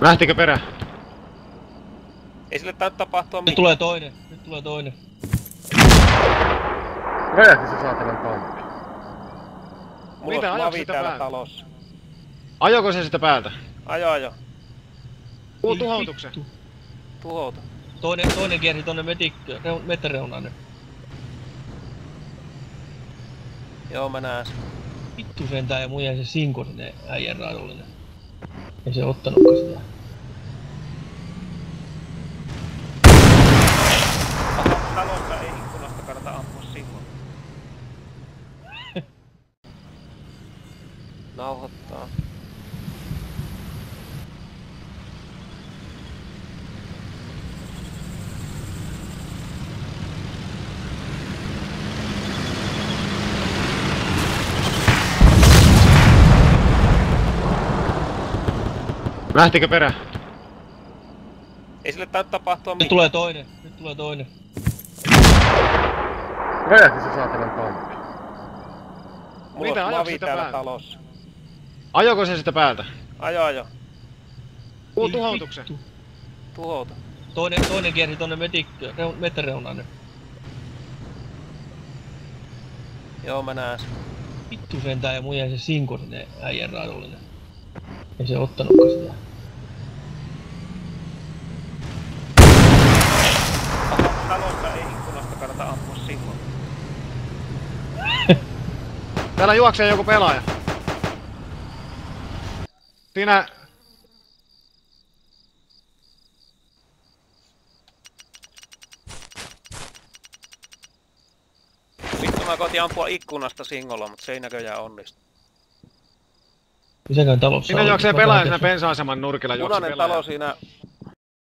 Lähtikö perä? Ei sille tainnut tapahtua Nyt mitään. tulee toinen. Nyt tulee toinen. Räjähti se saatanan tankki. Mulla Mitä, on ajoiko lavi sitä täällä päälle? talossa. Ajoko se sitä päältä? Ajo. Kuu tuhoutuksen. Vittu. Tuhouta. Toinen kiersi tonne mettäreunaan. Joo, mä näen sen. Vittu sentään ja mun jäi se sinko sinne äijän raidollinen. Ei se ottanutkaan sitä. Aha, talossa ei ikkunasta kannata ampua silloin. Nauhoittaa. Lähtikö perä? Ei sille tainnut tapahtua Nyt mitään. tulee toinen. Nyt tulee toinen. Räjähti se saatanan tankki. Mulla Mitä, on ajoiko lavi sitä täällä päälle? talossa. Ajoko se sitä päältä? Ajo. Kuu tuhoutuksen. Vittu. Tuhouta. Toinen kiersi tonne mettäreunaan. Joo, mä näen sen. Vittu sentään ja mun jäi se sinko sinne äijän raidollinen. Ei se ottanutkaan sitä. Aha, talossa ei ikkunasta kannata ampua silloin. Täällä juoksee joku pelaaja. Siinä... Vittu mä koitin ampua ikkunasta singolla, mutta se ei näköjään onnistu. Misäkään talossa Siinä on? juoksee Mä pelaaja katson. siinä bensa-aseman nurkilla juoksee Punainen pelaaja. talo siinä